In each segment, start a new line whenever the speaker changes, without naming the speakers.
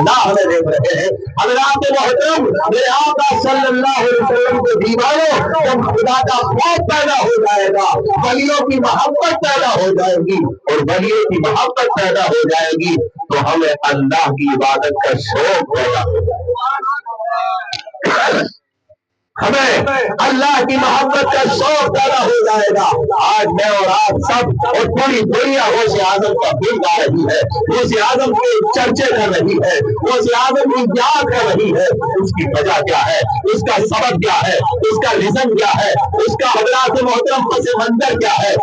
اللہ نے دیکھ رہے ہیں۔ حضرات محترم، میرے آقا صلی اللہ علیہ وسلم کے دیوانوں، جب خدا کا خوف پیدا ہو جائے گا، ولیوں کی محبت پیدا ہو جائے گی، اور ولیوں کی محبت پیدا ہو جائے گی تو ہمیں اللہ کی عبادت کا شوق پیدا ہو جائے گا، ہمیں اللہ کی محبت کا شوق پیدا ہو جائے گا۔ آج میں اور آپ سب اور پوری دنیا غوث اعظم کا دل گا رہی ہے، غوث اعظم کے چرچے کر رہی ہے، غوث اعظم کی یاد کر رہی ہے۔ اس کی وجہ کیا ہے؟ اس کا سبب کیا ہے؟ اس کا ریزن کیا ہے؟ اس کا حضرات محترم پس منظر کیا ہے؟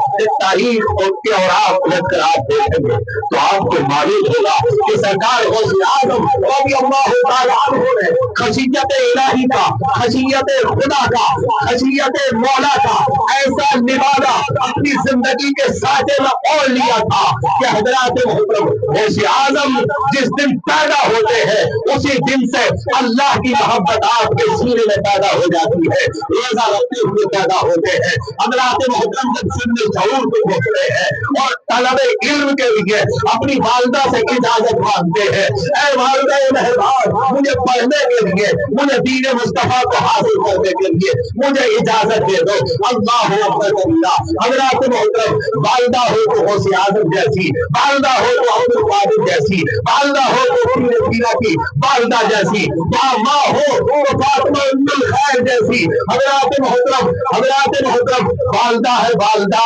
تاریخ اور آپ پلٹ کر آپ دیکھیں گے تو آپ کو معلوم ہوگا کہ سرکار غوث اعظم رضی اللہ تعالیٰ عنہ نے خشیت الہی کا، خشیت خدا کا، خشیت مولا کا ایسا نوازا اپنی زندگی کے ساتھے میں اوڑھ لیا تھا کہ حضرات محترم غوث اعظم جس دن پیدا ہوتے ہیں اسی دن سے اللہ کی محبت آپ کے سینے میں پیدا ہو جاتی ہے، روزہ رکھتے ہوئے پیدا ہوتے ہیں۔ حضرات محترم جب سن شعور کو پہنچتے ہیں اور طلب علم کے لیے اپنی والدہ سے اجازت مانگتے ہیں، اے والدہ مہربان، مجھے پڑھنے کے لیے، مجھے دین مصطفیٰ کو حاصل کرنے کے لیے مجھے اجازت دے دو۔ اللہ اکبر اللہ۔ حضرات محترم، والدہ ہو تو غوث اعظم جیسی، والدہ ہو تو عبد القادر جیسی، والدہ ہو تو سیرہ کی والدہ جیسی، ماں ہو تو فاطمہ ام الخیر جیسی۔ حضرات محترم، والدہ ہے والدہ،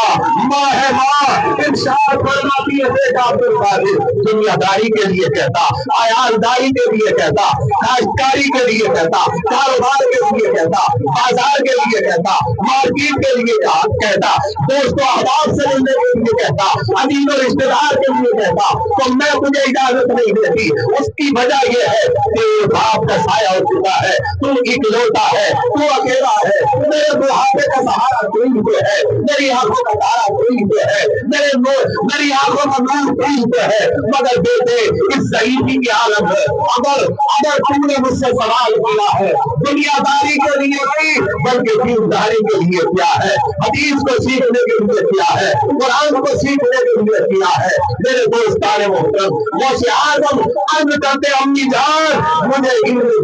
ماں ہے ماں۔ ارشاد فرماتی ہے بیٹا عبد القادر، دنیا داری کے لیے کہتا، عیال داری کے لیے کہتا، کاشتکاری کے لیے کہتا، کاروبار کے لیے کہتا، بازار کے لیے کہتا، مارکیٹ کے لیے کہتا، دوست و احباب سے ملنے کے لیے کہتا، عزیز و رشتے دار کے لیے کہتا، تو میں تجھے اجازت نہیں دیتی۔ اس کی وجہ یہ ہے کہ باپ کا سایہ ہو چکا ہے، تو اکلوتا ہے، تو اکیلا ہے، میرے بڑھاپے کا سہارا تو ہی پہ ہے، میری آنکھوں کا تارا تو ہی پہ ہے، میری آنکھوں کا نور تو ہی پہ ہے۔ مگر بیٹے اس ضعیفی کی عالم ہے، اگر تم نے مجھ سے سوال کیا ہے دنیا داری کے لیے نہیں بلکہ دینداری کے لیے کیا ہے، حدیث کو سیکھنے کے لیے کیا ہے، قرآن کو سیکھنے کے لیے کیا ہے، میرے دوستان محترم، غوث اعظم عرض کرتے امی جان مجھے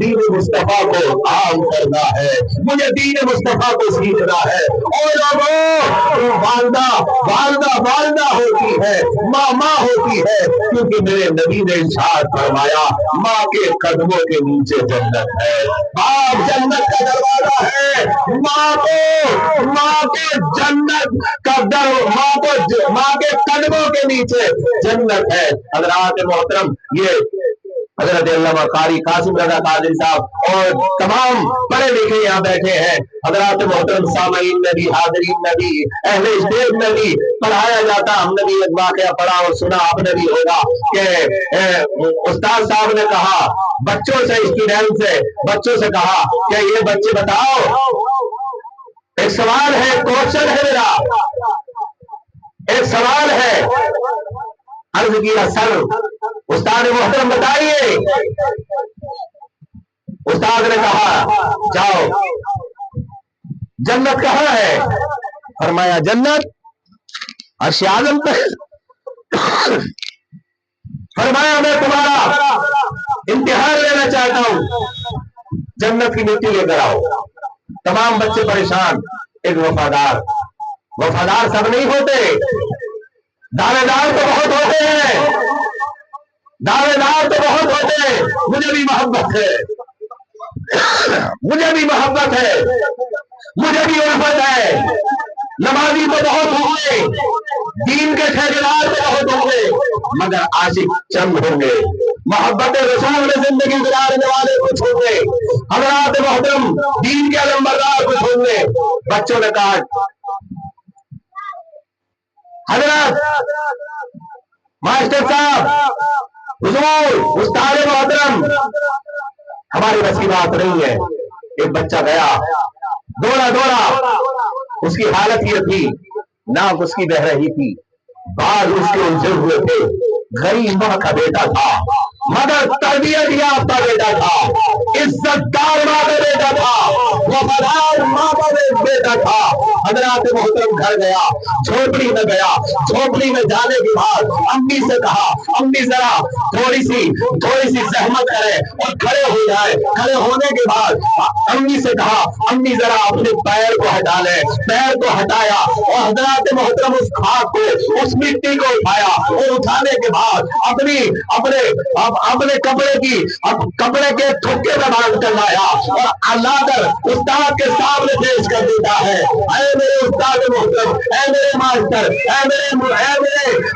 دین مصطفیٰ کو عام کرنا ہے، مجھے دین مصطفیٰ کو سیکھنا ہے۔ اور لوگوں والدہ ہوتی ہے، ماں ہوتی ہے، کیونکہ میرے نبی نے ارشاد فرمایا ماں کے قدموں کے نیچے جنت ہے، باپ جنت کا دروازہ ہے، ماں کے جنت کا ماں کے قدموں کے نیچے جنت ہے۔ حضرات محترم، یہ حضرت علامہ قاری قاسم رضا قادری صاحب اور تمام پڑھے لکھے یہاں بیٹھے ہیں، حضرات محترم سامعین میں بھی، حاضرین میں بھی، اہل اسٹیج میں بھی پڑھایا جاتا۔ ہم نے بھی ایک واقعہ پڑھا اور سنا، آپ نے بھی ہوگا کہ استاد صاحب نے کہا بچوں سے، اسٹوڈنٹ سے، بچوں سے کہا کہ یہ بچے بتاؤ، ایک سوال ہے، کوشچن ہے میرا، ایک سوال ہے۔ عرض کیا سر، استاد محترم بتائیے۔ استاد نے کہا جاؤ، جنت کہاں ہے؟ فرمایا جنت عرش اعظم پہ۔ فرمایا میں تمہارا امتحان لینا چاہتا ہوں، جنت کی مٹی لے کر آؤ۔ تمام بچے پریشان۔ ایک وفادار سب نہیں ہوتے، دعوے دار تو بہت ہوتے ہیں، دعوے دار تو بہت ہوتے ہیں۔ مجھے بھی محبت ہے، مجھے بھی محبت ہے، مجھے بھی الفت ہے، نمازی تو بہت ہوں گے، دین کے ٹھیکیدار تو بہت ہوں گے، مگر عاشق چند ہوں گے، محبت رسول میں زندگی گزارنے والے کچھ ہوں گے، حضرات محترم دین کے علمبردار کچھ ہوں گے۔ بچوں نے کہا حضرت ماسٹر صاحب، حضور، استاد محترم، ہماری بس کی بات نہیں ہے۔ ایک بچہ گیا، دوڑا، اس کی حالت یہ تھی، ناک اس کی بہ رہی تھی، بال اس کے الجھے ہوئے تھے، غریب ماں کا بیٹا تھا، مگر تربیت یافتہ بیٹا تھا، عزت دار ماں کا بیٹا تھا، وفادار ماں کا بیٹا تھا۔ حضرات محترم گھر گیا، جھوپڑی میں گیا، جھوپڑی میں جانے کے بعد امی سے کہا امی ذرا تھوڑی سی زحمت کرے اور کھڑے ہو جائے۔ کھڑے ہونے کے بعد امی سے کہا امی ذرا اپنے پیر کو ہٹا لے، پیر کو ہٹایا اور حضرات محترم اس خاک کو، اس مٹی کو اٹھایا اور اٹھانے کے بعد اپنے کپڑے کے تھکے میں باندھ کر لایا اور لا کر استاد کے سامنے پیش کر دیتا ہے۔ اے میرے استاد محترم، اے میرے ماسٹر، اے میرے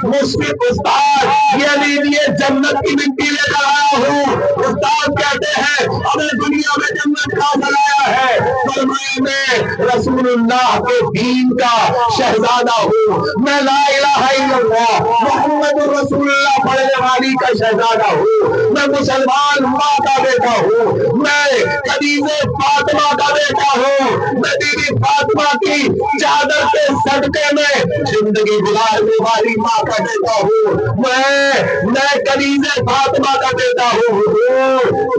مشفق استاد، یہ لیجیے جنت کی مٹی لے کر آیا ہوں۔ استاد کہتے ہیں ہمیں دنیا میں جنت کا بنایا ہے، فرمایا میں رسول اللہ کے دین کا شہزادہ ہوں، میں لا الہ الا اللہ محمد رسول اللہ پڑھنے والی کا شہزادہ ہوں، میں مسلمان ماں کا بیٹا ہوں، میں خدیجہ فاطمہ کا بیٹا ہوں، میں بی بی فاطمہ کی چادر کے صدقے میں زندگی گزارنے والی ماں کا بیٹا ہوں، میں خدیجہ فاطمہ کا بیٹا ہوں۔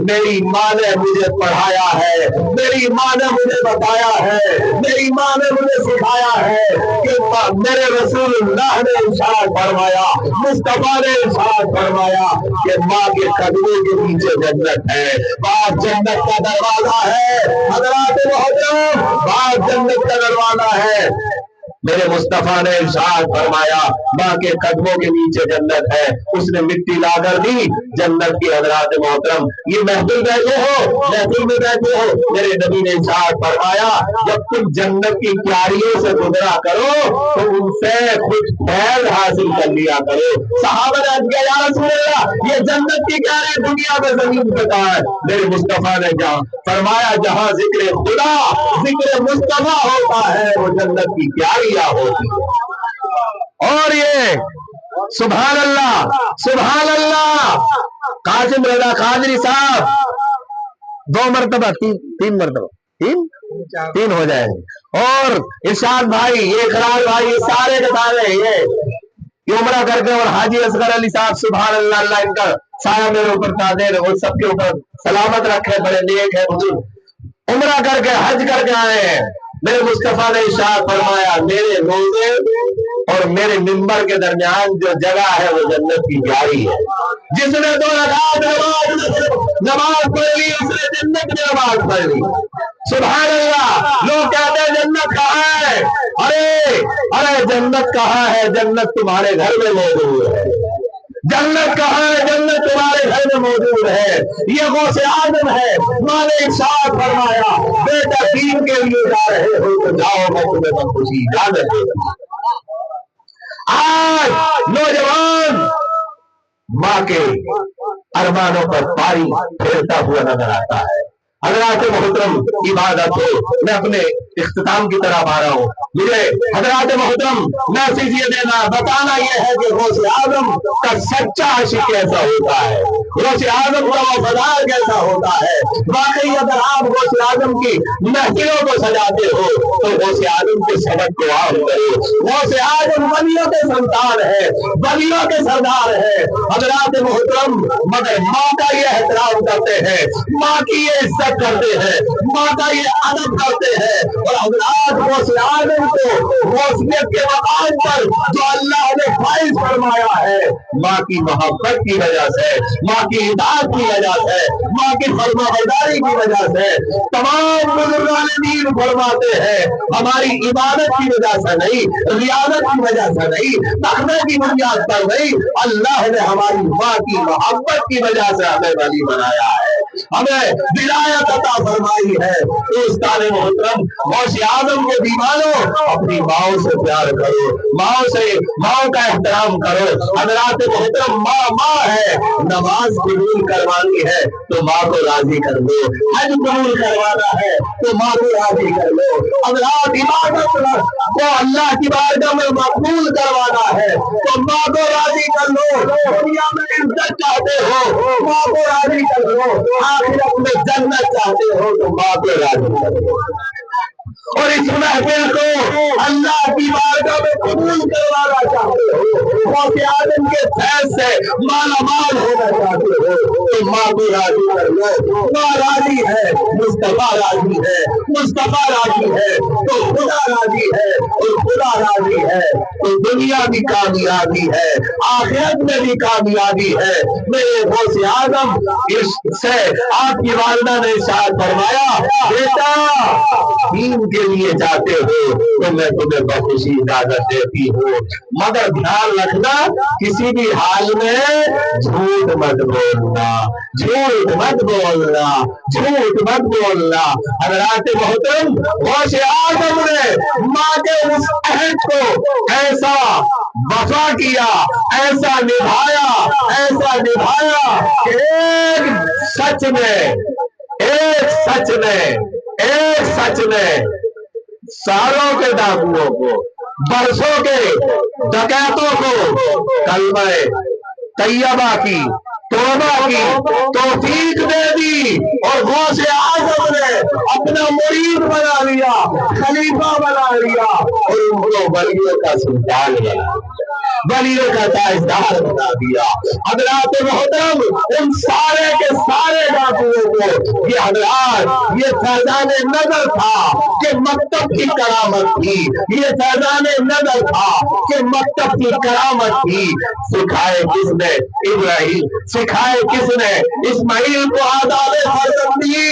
میری ماں نے مجھے پڑھایا ہے، میری ماں نے مجھے بتایا ہے، میری ماں نے مجھے سکھایا ہے کہ میرے رسول اللہ نے ارشاد فرمایا، مصطفیٰ نے ارشاد فرمایا کہ ماں کے قدموں کے نیچے جنت ہے، بعد جنت کا دروازہ ہے۔ حضرات محترم، بعد جنت کا دروازہ ہے۔ میرے مصطفیٰ نے ارشاد فرمایا ماں کے قدموں کے نیچے جنت ہے، اس نے مٹی لا کر دی جنت کی۔ حضرات محترم، یہ محفل بیٹھے ہو، محفل میں بیٹھے ہو، میرے نبی نے ارشاد فرمایا جب تم جنت کی کیاریوں سے گزرا کرو تو ان سے کچھ فیض حاصل کر لیا کرو۔ صحابہ نے کہا یا رسول اللہ یہ جنت کی کیاری دنیا میں زمین پہ کہاں ہے؟ میرے مصطفیٰ نے فرمایا جہاں ذکر خدا، ذکر مصطفیٰ ہوتا ہے وہ جنت کی کیاریاں ہوتی ہے۔ اور یہ سبحان اللہ سبحان اللہ، قاسم رضا قادری صاحب 2 مرتبہ تین مرتبہ تین ہو جائے اور ارشاد بھائی، یہ اقرار بھائی، یہ سارے کے سارے یہ عمرہ کر کے، اور حاجی اصغر علی صاحب سبحان اللہ، اللہ ان کا سایہ میرے اوپر تادیر اور سب کے اوپر سلامت رکھے، بڑے نیک ہے بزرگ، عمرہ کر کے حج کر کے آئے ہیں۔ میرے مصطفیٰ نے ارشاد فرمایا میرے روزے اور میرے منبر کے درمیان جو جگہ ہے وہ جنت کی کیاری ہے، جس نے 2 رکعت نماز پڑھ لی اس نے جنت میں نماز پڑھ لی۔ سبحان اللہ، لوگ کہتے ہیں جنت کہاں ہے؟ ارے جنت کہاں ہے؟ جنت تمہارے گھر میں موجود ہے۔ جنت کہاں ہے؟ جنت تمہارے گھر میں موجود ہے۔ یہ غوث اعظم ہے، ماں نے ارشاد فرمایا بیٹا دین کے لیے جا رہے ہو تو جاؤ، میں تمہیں بہت خوشی اجازت دیتا ہوں۔ آج نوجوان ماں کے ارمانوں پر پاری پھیرتا ہوا نظر آتا ہے۔ حضرات محترم عبادت ہو، میں اپنے اختتام کی طرف آ رہا ہوں۔ مجھے حضرات محترم میسج یہ دینا بتانا یہ ہے کہ غوث اعظم کا سچا عاشق کیسا ہوتا ہے، غوث اعظم کا وفادار کیسا ہوتا ہے۔ واقعی اگر آپ غوث اعظم کی محفلوں کو سجاتے ہو تو غوث اعظم کے سبق کو عام کرو۔ غوث اعظم ولیوں کے سنتان ہے، ولیوں کے سردار ہے۔ حضرات محترم مگر ماں کا یہ احترام کرتے ہیں، ماں کی یہ عزت کرتے ہیں، ماں کا یہ ادب کرتے ہیں، اور حضرات غوث اعظم کو غوثیت کے مقام پر جو اللہ نے فائز فرمایا ہے ماں کی محبت کی وجہ سے، ماں کی اطاعت کی وجہ سے، ماں کی فرمانبرداری کی وجہ سے۔ تمام بزرگان دین فرماتے ہیں ہماری عبادت کی وجہ سے نہیں، ریاضت کی وجہ سے نہیں، تقوی کی بنیاد پر نہیں، اللہ نے ہماری ماں کی محبت کی وجہ سے ہمیں ولی بنایا ہے، ہمیں ولایت عطا فرمائی ہے۔ دوستان محترم، غوث اعظم کے دیوانوں اپنی ماؤں سے پیار کرو، ماؤں کا احترام کرو۔ حضرات محترم ماں ہے، نماز قبول کروانی ہے تو ماں کو راضی کر لو، حج قبول کروانا ہے تو ماں کو راضی کر لو۔ حضرات عبادت کو اللہ کی بارگاہ میں مقبول کروانا ہے تو ماں کو راضی کر لو۔ دنیا میں عزت چاہتے ہو ماں کو راضی کر لو، آخرت میں جنت چاہتے ہو تو ماں کو راضی کر لو۔ اور اس محفل کو اللہ کی بارگاہ میں قبول کروانا چاہتے ہو، غوث اعظم کے فیض سے مالا مال ہونا چاہتے ہو تو ماں کو راضی کر لو، ماں راضی ہے، مصطفیٰ راضی ہے، مصطفیٰ راضی ہے تو خدا راضی ہے، اور خدا راضی ہے تو دنیا بھی کامیابی ہے، آخرت میں بھی کامیابی ہے۔ میرے غوث اعظم سے آپ کی والدہ نے ارشاد فرمایا، بیٹا دین کے لیے جاتے ہو تو میں تمہیں بخوشی اجازت دیتی ہوں، مگر دھیان رکھنا کسی بھی حال میں جھوٹ مت بولنا، جھوٹ مت بولنا، جھوٹ مت بولنا۔ حضرات محترم، غوث اعظم نے ماں کے اس عہد کو ایسا وفا کیا، ایسا نبھایا، ایسا نبھایا کہ ایک سچ نے سالوں کے ڈاکوؤں کو، برسوں کے ڈکیتوں کو کلمہ طیبہ کی، توبہ کی توفیق دے دی، اور غوث اعظم نے اپنا مرید بنا لیا، خلیفہ بنا لیا، اور ان کو ولیوں کا سلطان بنا لیا، ولیوں کا تاجدار بنا دیا۔ حضرات محترم، ان سارے کے سارے ڈاکوؤں کو یہ حضرات، یہ فیضان نظر تھا کہ مکتب کی کرامت تھی، یہ فیضان نظر تھا کہ مکتب کی کرامت تھی۔ سکھائے کس نے؟ ابراہیم۔ سکھائے کس نے؟ اسماعیل کو آداب فرزندی،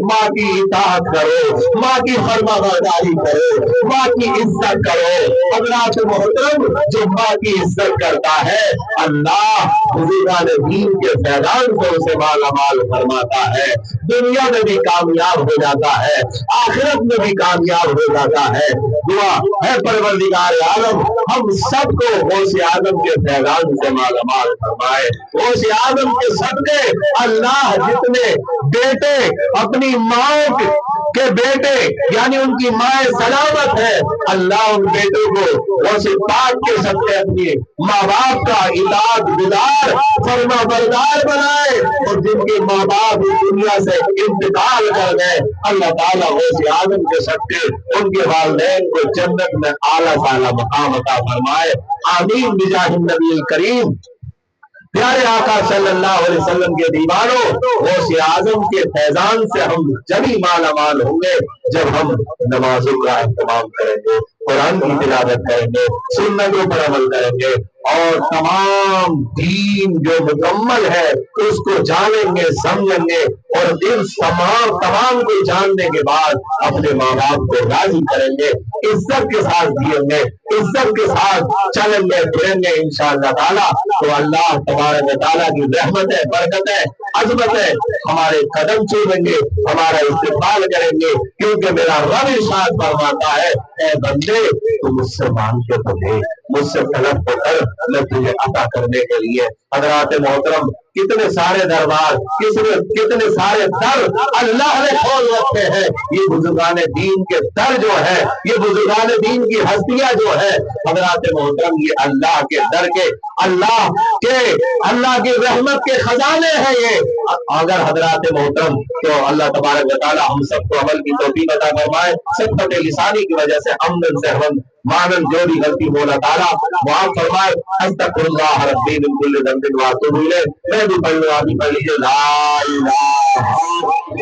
ماں کی اطاعت کرو، ماں کی فرما برداری کرو، ماں کی عزت کرو۔ حضرات محترم، جو ماں کی عزت کرتا ہے اللہ بزرگان دین کے فیضان سے اسے مالا مال فرماتا ہے، دنیا میں بھی کامیاب ہو جاتا ہے، آخرت میں بھی کامیاب ہو جاتا ہے۔ دعا ہے پروردگار عالم ہم سب کو غوث اعظم کے فیضان سے مالا مال فرمائے۔ غوث اعظم کے صدقے اللہ جتنے بیٹے اپنی ماں کے بیٹے یعنی ان کی ماں سلامت ہے، اللہ ان بیٹوں کو غوث پاک کے صدقے اپنی ماں باپ کا اطاعت گزار فرما بردار بنائے، اور جن کے ماں باپ دنیا سے انتقال کر گئے اللہ تعالیٰ غوث اعظم کے صدقے ان کے والدین کو جنت میں اعلیٰ تعالیٰ مقام عطا فرمائے۔ آمین بجاہ النبی الکریم۔ پیارے آقا صلی اللہ علیہ وسلم کے دیوانوں، غوث اعظم کے فیضان سے ہم جبھی مالا مال ہوں گے جب ہم نمازوں کا اہتمام کریں گے، قرآن کی تلاوت کریں گے، سنتوں پر عمل کریں گے، اور تمام دین جو مکمل ہے اس کو جانیں گے، سمجھیں گے، اور ان تمام کو جاننے کے بعد اپنے ماں باپ کو راضی کریں گے، عزت کے ساتھ جیئیں گے، عزت کے ساتھ چلیں گے پھریں گے انشاءاللہ تعالیٰ، تو اللہ تبارک و تعالیٰ کی رحمت ہے، برکت ہے، عظمت ہے، ہمارے قدم چومیں گے، ہمارا استقبال کریں گے، کیونکہ میرا رب ارشاد فرماتا ہے، اے بندے تو مجھ سے مانگ کے تو دے، مجھ سے طلب تو کر، میں تجھے عطا کرنے کے لیے۔ حضرات محترم، کتنے سارے دربار، کتنے سارے در اللہ نے کھول رکھے ہیں۔ یہ بزرگان دین کے در جو ہے، یہ بزرگان دین کی ہستیاں جو ہے حضرات محترم، یہ اللہ کے در کے، اللہ کی رحمت کے خزانے ہیں یہ۔ اگر حضرات محترم تو اللہ تبارک و تعالی ہم سب کو عمل کی توفیق عطا فرمائے۔ صدقۃ لسانی کی وجہ سے عمدن سہون مانن جو بھی غلطی مولا تعالیٰ معاف فرمائے۔ استغفر اللہ ربی من کل ذنب واتوب الیہ۔ میں بھی پڑھ لوں، آپ بھی پڑھ لیجیے، لا الہ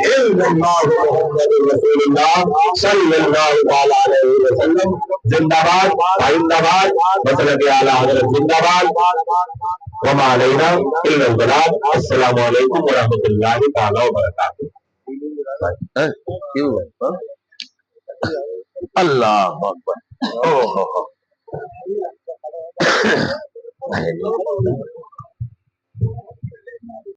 الا اللہ محمد رسول اللہ صلی اللہ علیہ وسلم۔ زندہ باد، زندہ باد، مسلک اعلیٰ حضرت زندہ باد، وما علینا الا البلاغ۔ السلام علیکم ورحمۃ اللہ تعالی وبرکاتہ۔ اللہ اکبر۔